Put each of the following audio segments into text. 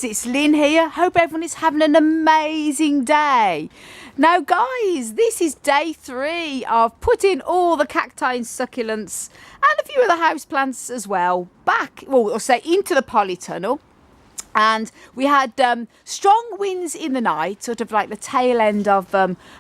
it's Lynn here. Hope everyone is having an amazing day. Now guys, this is day 3 of putting all the cacti and succulents and a few other house plants as well back, well, or say into the polytunnel. And we had strong winds in the night, sort of like the tail end of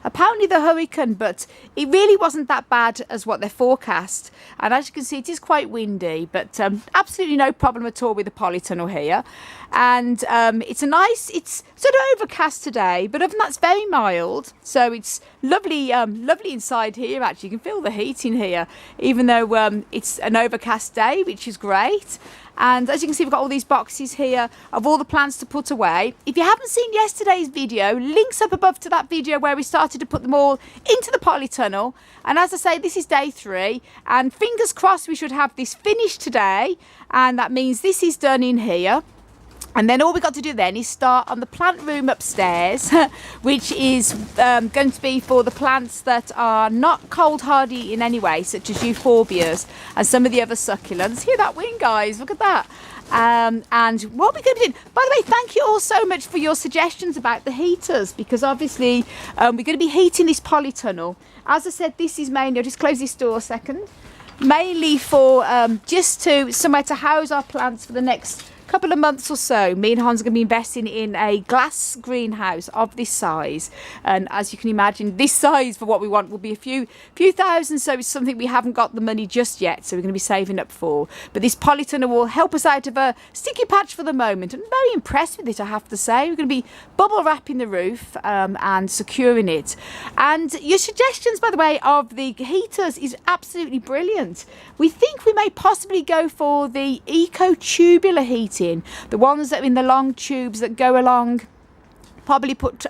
apparently the hurricane, but it really wasn't that bad as what they forecast. And as you can see, it is quite windy, but absolutely no problem at all with the polytunnel here. And it's sort of overcast today, but other than that, it's very mild. So it's lovely, lovely inside here. Actually, you can feel the heat in here, even though it's an overcast day, which is great. And as you can see, we've got all these boxes here of all the plants to put away. If you haven't seen yesterday's video, links up above to that video where we started to put them all into the polytunnel. And as I say, this is day 3, and fingers crossed we should have this finished today, and that means this is done in here. And then all we've got to do then is start on the plant room upstairs, which is going to be for the plants that are not cold hardy in any way, such as euphorbias and some of the other succulents. Hear that wind, guys? Look at that. And what we're going to do, by the way, thank you all so much for your suggestions about the heaters, because obviously we're going to be heating this polytunnel. As I said, this is mainly, I'll just close this door a second, mainly for just to somewhere to house our plants for the next couple of months or so. Me and Hans are going to be investing in a glass greenhouse of this size, and as you can imagine, this size for what we want will be a few thousand, so it's something we haven't got the money just yet, so we're going to be saving up for. But this polytunnel will help us out of a sticky patch for the moment. I'm very impressed with it, I have to say. We're going to be bubble wrapping the roof and securing it. And your suggestions, by the way, of the heaters is absolutely brilliant. We think we may possibly go for the eco-tubular heating, the ones that are in the long tubes that go along, probably put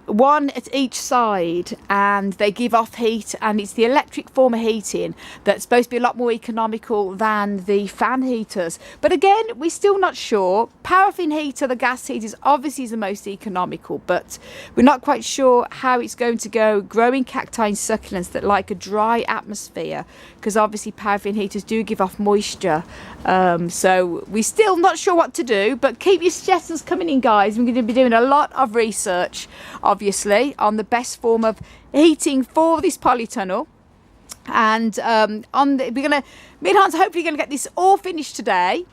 one at each side, and they give off heat, and it's the electric form of heating that's supposed to be a lot more economical than the fan heaters. But again, we're still not sure. Paraffin heater, the gas heat, is obviously the most economical, but we're not quite sure how it's going to go growing cacti and succulents that like a dry atmosphere, because obviously paraffin heaters do give off moisture. So we're still not sure what to do, but keep your suggestions coming in, guys. We're going to be doing a lot of research, obviously, on the best form of heating for this polytunnel. And me and Hans are hopefully going to get this all finished today,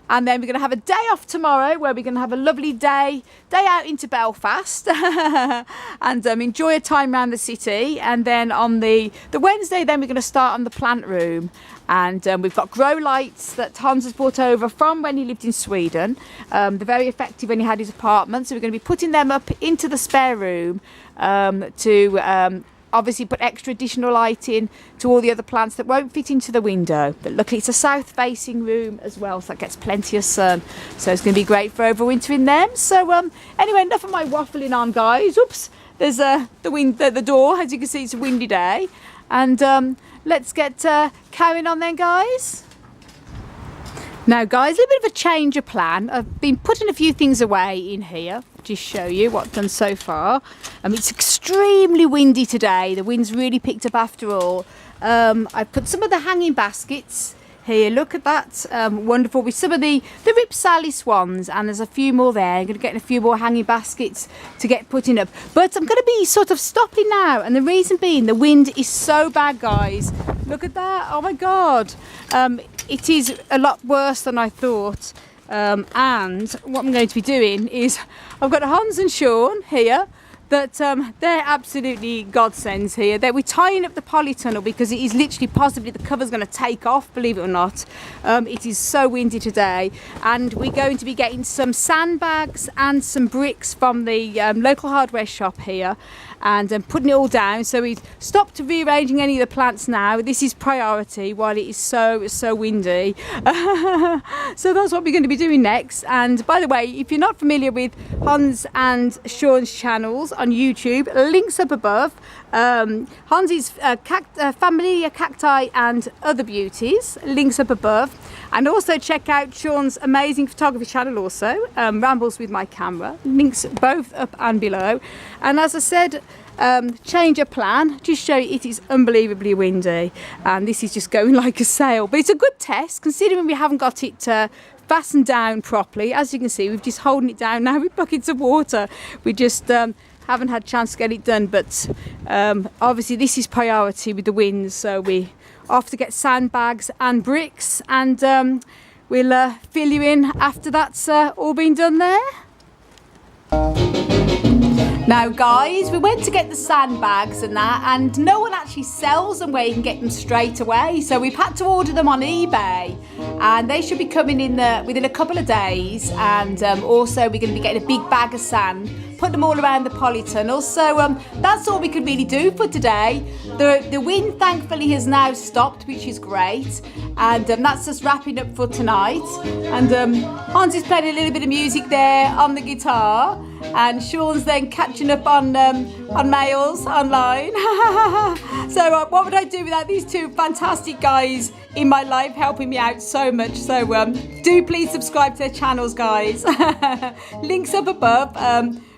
and then we're going to have a day off tomorrow where we're going to have a lovely day out into Belfast and enjoy a time around the city. And then on the Wednesday, then we're going to start on the plant room. And we've got grow lights that Hans has brought over from when he lived in Sweden. They're very effective when he had his apartment, so we're going to be putting them up into the spare room to obviously put extra additional lighting to all the other plants that won't fit into the window. But luckily it's a south facing room as well, so that gets plenty of sun, so it's going to be great for overwintering them. So anyway, enough of my waffling on, guys. Oops, there's the door. As you can see, it's a windy day, and let's get carrying on then, guys. Now guys, a little bit of a change of plan. I've been putting a few things away in here, just show you what I've done so far. It's extremely windy today. The wind's really picked up after all. I've put some of the hanging baskets here. Look at that, wonderful, with some of the Ripsalis ones, and there's a few more there. I'm going to get a few more hanging baskets to get putting up, but I'm going to be sort of stopping now, and the reason being the wind is so bad, guys. Look at that, oh my god. It is a lot worse than I thought. And what I'm going to be doing is, I've got Hans and Sean here that they're absolutely godsends here. We're tying up the polytunnel because it is literally possibly the cover's going to take off, believe it or not. It is so windy today, and we're going to be getting some sandbags and some bricks from the local hardware shop here, and putting it all down. So we've stopped rearranging any of the plants now. This is priority while it is so windy. So that's what we're going to be doing next. And by the way, if you're not familiar with Hans and Sean's channels, on YouTube, links up above. Hansi's Familia Cacti and Other Beauties, links up above. And also check out Sean's amazing photography channel also, Rambles with My Camera, links both up and below. And as I said, change of plan, just show you it is unbelievably windy and this is just going like a sail, but it's a good test considering we haven't got it fastened down properly. As you can see, we've just holding it down now with buckets of water. We just haven't had a chance to get it done, but obviously this is priority with the winds, so we off to get sandbags and bricks, and we'll fill you in after that's all been done there. Now guys, we went to get the sandbags and that, and no one actually sells them where you can get them straight away, so we've had to order them on eBay, and they should be coming in within a couple of days. And also we're going to be getting a big bag of sand, put them all around the Polytunnel. So that's all we could really do for today. The wind thankfully has now stopped, which is great, and that's just wrapping up for tonight. And Hans is playing a little bit of music there on the guitar, and Sean's then catching up on mails online. So what would I do without these two fantastic guys in my life helping me out so much? So do please subscribe to their channels, guys. Links up above.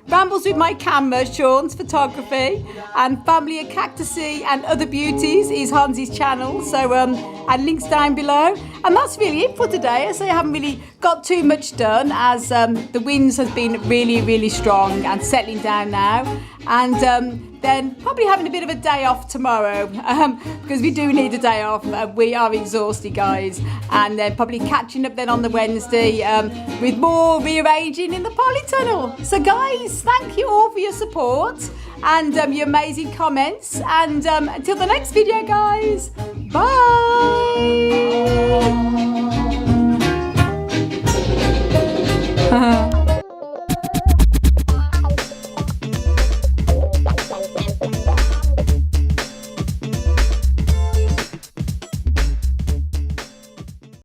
Rambles with My Camera, Sean's photography, and Family of Cactus and Other Beauties is Hansi's channel. So and links down below. And that's really it for today. So I haven't really got too much done, as the winds has been really, really strong and settling down now. And then probably having a bit of a day off tomorrow, because we do need a day off. We are exhausted, guys. And then probably catching up then on the Wednesday with more rearranging in the Polytunnel. So guys, thank you all for your support and your amazing comments. And until the next video, guys, bye.